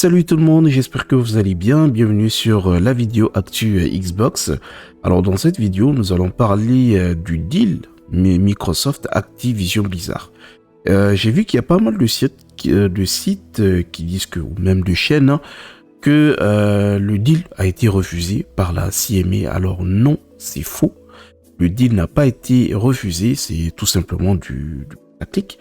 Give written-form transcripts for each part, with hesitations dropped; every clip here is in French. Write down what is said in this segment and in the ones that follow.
Salut tout le monde, j'espère que vous allez bien. Bienvenue sur la vidéo Actu Xbox. Alors dans cette vidéo, nous allons parler du deal Microsoft Activision Blizzard. J'ai vu qu'il y a pas mal de sites qui disent que, ou même de chaînes, que le deal a été refusé par la CMA. Alors non, c'est faux. Le deal n'a pas été refusé, c'est tout simplement du tactique.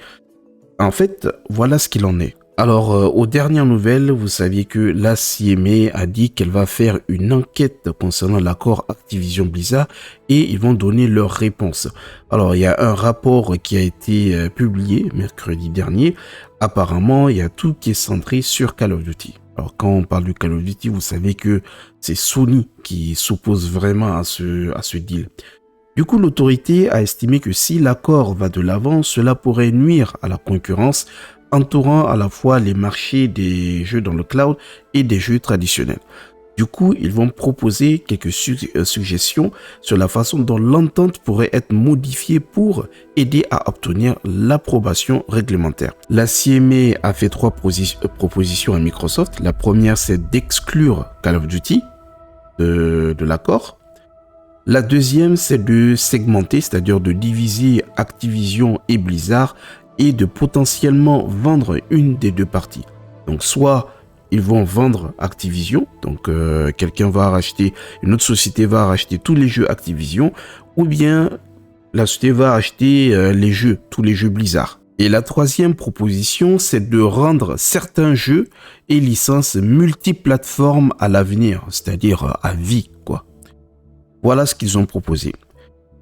En fait, voilà ce qu'il en est. Alors, aux dernières nouvelles, vous saviez que la CMA a dit qu'elle va faire une enquête concernant l'accord Activision Blizzard et ils vont donner leur réponse. Alors, il y a un rapport qui a été publié mercredi dernier. Apparemment, il y a tout qui est centré sur Call of Duty. Alors, quand on parle de Call of Duty, vous savez que c'est Sony qui s'oppose vraiment à ce deal. Du coup, l'autorité a estimé que si l'accord va de l'avant, cela pourrait nuire à la concurrence, entourant à la fois les marchés des jeux dans le cloud et des jeux traditionnels. Du coup, ils vont proposer quelques suggestions sur la façon dont l'entente pourrait être modifiée pour aider à obtenir l'approbation réglementaire. La CMA a fait 3 propositions à Microsoft. La première, c'est d'exclure Call of Duty de l'accord. La deuxième, c'est de segmenter, c'est-à-dire de diviser Activision et Blizzard et de potentiellement vendre une des deux parties. Donc soit ils vont vendre Activision, donc quelqu'un va racheter, une autre société va racheter tous les jeux Activision, ou bien la société va acheter tous les jeux Blizzard. Et la troisième proposition, c'est de rendre certains jeux et licences multiplateformes à l'avenir, c'est-à-dire à vie, quoi. Voilà ce qu'ils ont proposé.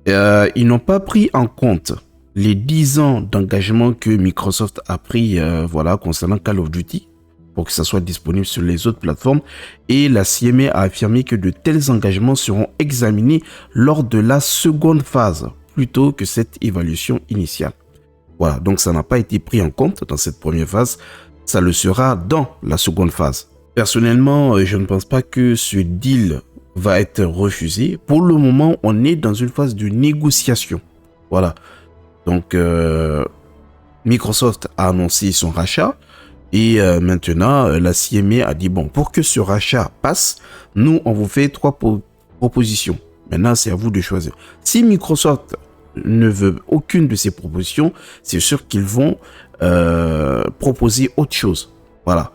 Ils n'ont pas pris en compte les 10 ans d'engagement que Microsoft a pris concernant Call of Duty pour que ça soit disponible sur les autres plateformes. Et la CMA a affirmé que de tels engagements seront examinés lors de la seconde phase plutôt que cette évaluation initiale. Voilà, donc ça n'a pas été pris en compte dans cette première phase. Ça le sera dans la seconde phase. Personnellement, je ne pense pas que ce deal va être refusé. Pour le moment, on est dans une phase de négociation. Voilà. Donc, Microsoft a annoncé son rachat et maintenant, la CMA a dit, bon, pour que ce rachat passe, nous, on vous fait 3 propositions. Maintenant, c'est à vous de choisir. Si Microsoft ne veut aucune de ces propositions, c'est sûr qu'ils vont proposer autre chose. Voilà.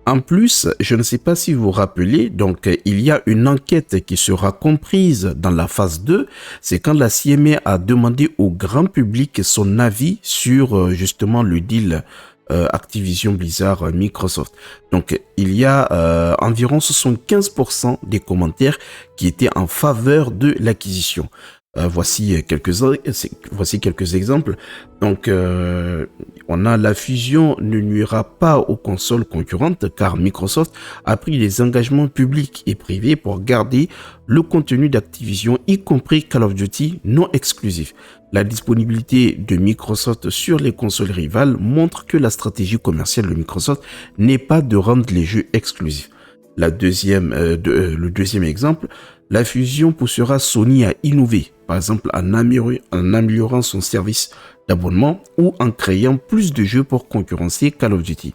En plus, je ne sais pas si vous vous rappelez, donc il y a une enquête qui sera comprise dans la phase 2. C'est quand la CMA a demandé au grand public son avis sur justement le deal Activision Blizzard Microsoft. Donc il y a environ 75% des commentaires qui étaient en faveur de l'acquisition. Voici quelques exemples. Donc, on a la fusion ne nuira pas aux consoles concurrentes car Microsoft a pris des engagements publics et privés pour garder le contenu d'Activision, y compris Call of Duty non exclusif. La disponibilité de Microsoft sur les consoles rivales montre que la stratégie commerciale de Microsoft n'est pas de rendre les jeux exclusifs. Le deuxième exemple, la fusion poussera Sony à innover, par exemple en améliorant son service d'abonnement ou en créant plus de jeux pour concurrencer Call of Duty.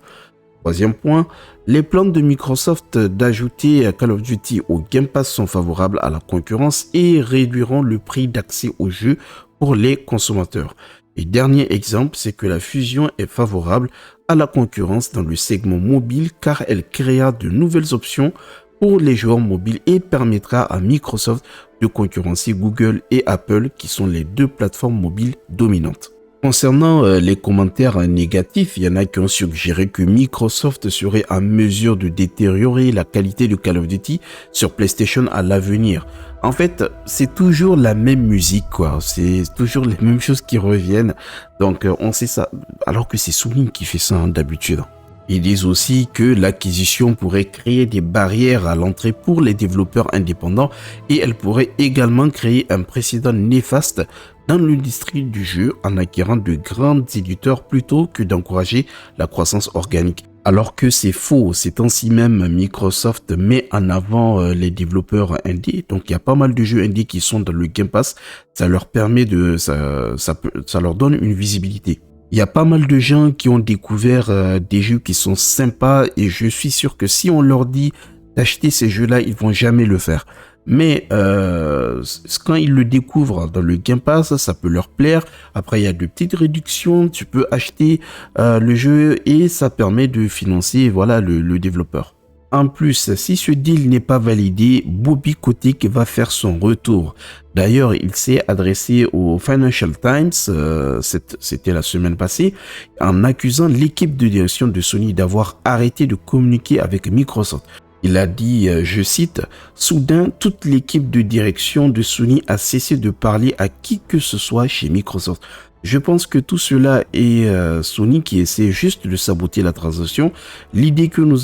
Troisième point, les plans de Microsoft d'ajouter Call of Duty au Game Pass sont favorables à la concurrence et réduiront le prix d'accès aux jeux pour les consommateurs. Et dernier exemple, c'est que la fusion est favorable à la concurrence dans le segment mobile car elle créera de nouvelles options pour les joueurs mobiles et permettra à Microsoft de concurrencer Google et Apple qui sont les deux plateformes mobiles dominantes. Concernant les commentaires négatifs, il y en a qui ont suggéré que Microsoft serait en mesure de détériorer la qualité de Call of Duty sur PlayStation à l'avenir. En fait, c'est toujours la même musique, quoi. C'est toujours les mêmes choses qui reviennent. Donc, on sait ça, alors que c'est Sony qui fait ça d'habitude. Ils disent aussi que l'acquisition pourrait créer des barrières à l'entrée pour les développeurs indépendants et elle pourrait également créer un précédent néfaste dans l'industrie du jeu en acquérant de grands éditeurs plutôt que d'encourager la croissance organique. Alors que c'est faux, c'est ainsi même Microsoft met en avant les développeurs indés. Donc il y a pas mal de jeux indés qui sont dans le Game Pass. Ça leur permet ça leur donne une visibilité. Il y a pas mal de gens qui ont découvert des jeux qui sont sympas et je suis sûr que si on leur dit d'acheter ces jeux-là, ils vont jamais le faire. Mais quand ils le découvrent dans le Game Pass, ça peut leur plaire. Après, il y a de petites réductions. Tu peux acheter le jeu et ça permet de financer voilà, le développeur. En plus, si ce deal n'est pas validé, Bobby Kotick va faire son retour. D'ailleurs, il s'est adressé au Financial Times, c'était la semaine passée, en accusant l'équipe de direction de Sony d'avoir arrêté de communiquer avec Microsoft. Il a dit, je cite, « Soudain, toute l'équipe de direction de Sony a cessé de parler à qui que ce soit chez Microsoft. » Je pense que tout cela est Sony qui essaie juste de saboter la transaction. L'idée que nous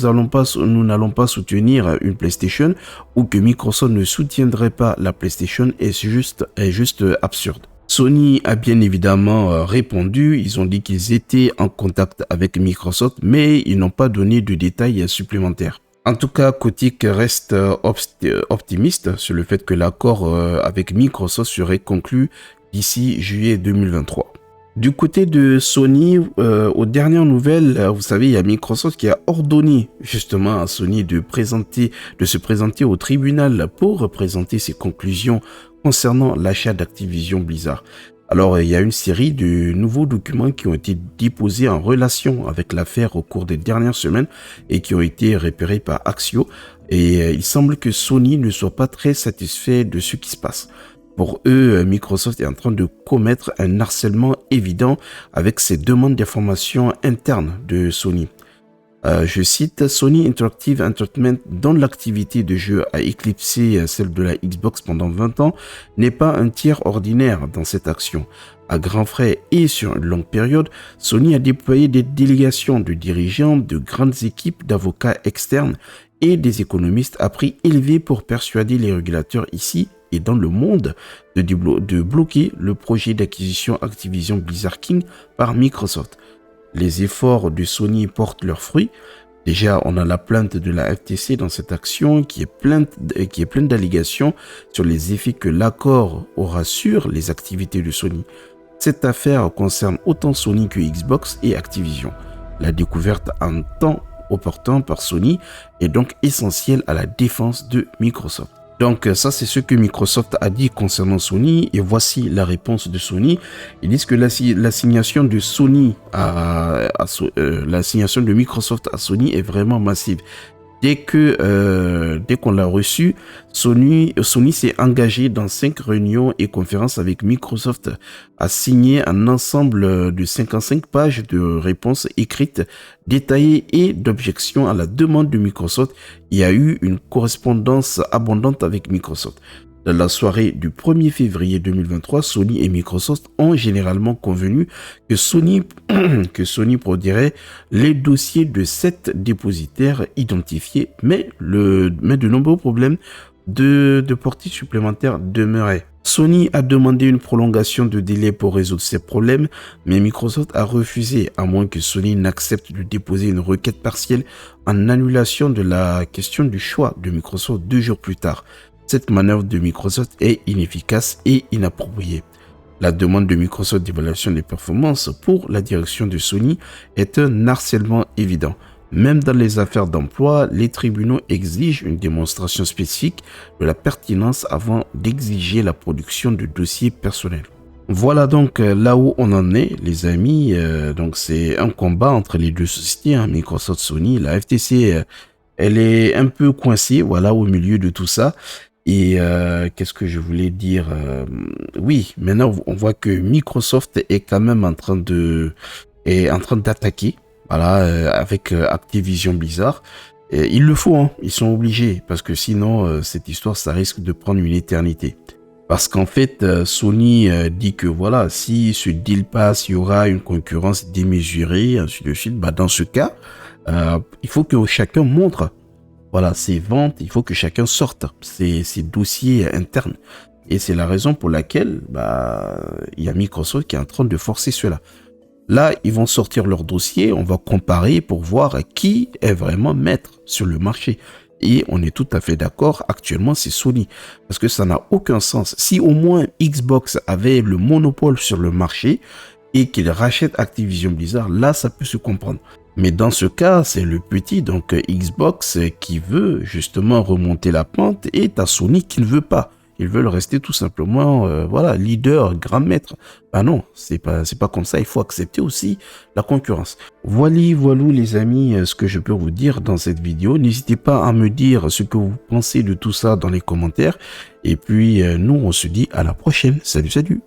n'allons pas soutenir une PlayStation ou que Microsoft ne soutiendrait pas la PlayStation est juste absurde. Sony a bien évidemment répondu, ils ont dit qu'ils étaient en contact avec Microsoft, mais ils n'ont pas donné de détails supplémentaires. En tout cas, Kotick reste optimiste sur le fait que l'accord avec Microsoft serait conclu d'ici juillet 2023. Du côté de Sony, aux dernières nouvelles, vous savez, il y a Microsoft qui a ordonné justement à Sony de se présenter au tribunal pour présenter ses conclusions concernant l'achat d'Activision Blizzard. Alors, il y a une série de nouveaux documents qui ont été déposés en relation avec l'affaire au cours des dernières semaines et qui ont été repérés par Axio. Et il semble que Sony ne soit pas très satisfait de ce qui se passe. Pour eux, Microsoft est en train de commettre un harcèlement évident avec ses demandes d'informations internes de Sony. Je cite, Sony Interactive Entertainment, dont l'activité de jeu a éclipsé celle de la Xbox pendant 20 ans, n'est pas un tiers ordinaire dans cette action. À grands frais et sur une longue période, Sony a déployé des délégations de dirigeants, de grandes équipes d'avocats externes et des économistes à prix élevé pour persuader les régulateurs ici et dans le monde de bloquer le projet d'acquisition Activision Blizzard King par Microsoft. Les efforts de Sony portent leurs fruits. Déjà, on a la plainte de la FTC dans cette action qui est pleine d'allégations sur les effets que l'accord aura sur les activités de Sony. Cette affaire concerne autant Sony que Xbox et Activision. La découverte en temps opportun par Sony est donc essentielle à la défense de Microsoft. Donc ça, c'est ce que Microsoft a dit concernant Sony et voici la réponse de Sony. Ils disent que l'assignation de l'assignation de Microsoft à Sony est vraiment massive. Dès qu'on l'a reçu, Sony s'est engagé dans 5 réunions et conférences avec Microsoft à signer un ensemble de 55 pages de réponses écrites, détaillées et d'objections à la demande de Microsoft. Il y a eu une correspondance abondante avec Microsoft. Dans la soirée du 1er février 2023, Sony et Microsoft ont généralement convenu que Sony produirait les dossiers de 7 dépositaires identifiés, mais de nombreux problèmes de portée supplémentaire demeuraient. Sony a demandé une prolongation de délai pour résoudre ces problèmes, mais Microsoft a refusé, à moins que Sony n'accepte de déposer une requête partielle en annulation de la question du choix de Microsoft 2 jours plus tard. Cette manœuvre de Microsoft est inefficace et inappropriée. La demande de Microsoft d'évaluation des performances pour la direction de Sony est un harcèlement évident. Même dans les affaires d'emploi, les tribunaux exigent une démonstration spécifique de la pertinence avant d'exiger la production de dossiers personnels. Voilà donc là où on en est, les amis. Donc c'est un combat entre les deux sociétés, Microsoft, Sony. La FTC, elle est un peu coincée, voilà, au milieu de tout ça. Et qu'est-ce que je voulais dire oui, maintenant on voit que Microsoft est quand même en train d'attaquer, voilà, avec Activision Blizzard. Et il le faut, ils sont obligés, parce que sinon cette histoire ça risque de prendre une éternité. Parce qu'en fait, Sony dit que voilà, si ce deal passe, il y aura une concurrence démesurée, ainsi de suite. Dans ce cas, il faut que chacun montre. Voilà, ces ventes, il faut que chacun sorte ces dossiers internes. Et c'est la raison pour laquelle il y a Microsoft qui est en train de forcer cela. Là, ils vont sortir leur dossier, on va comparer pour voir qui est vraiment maître sur le marché. Et on est tout à fait d'accord, actuellement c'est Sony. Parce que ça n'a aucun sens. Si au moins Xbox avait le monopole sur le marché, et qu'il rachète Activision Blizzard, là, ça peut se comprendre. Mais dans ce cas, c'est le petit, donc Xbox, qui veut justement remonter la pente et t'as Sony qui ne veut pas. Ils veulent rester tout simplement, voilà, leader, grand maître. Ah non, c'est pas comme ça. Il faut accepter aussi la concurrence. Voilà les amis, ce que je peux vous dire dans cette vidéo. N'hésitez pas à me dire ce que vous pensez de tout ça dans les commentaires. Et puis, nous, on se dit à la prochaine. Salut, salut.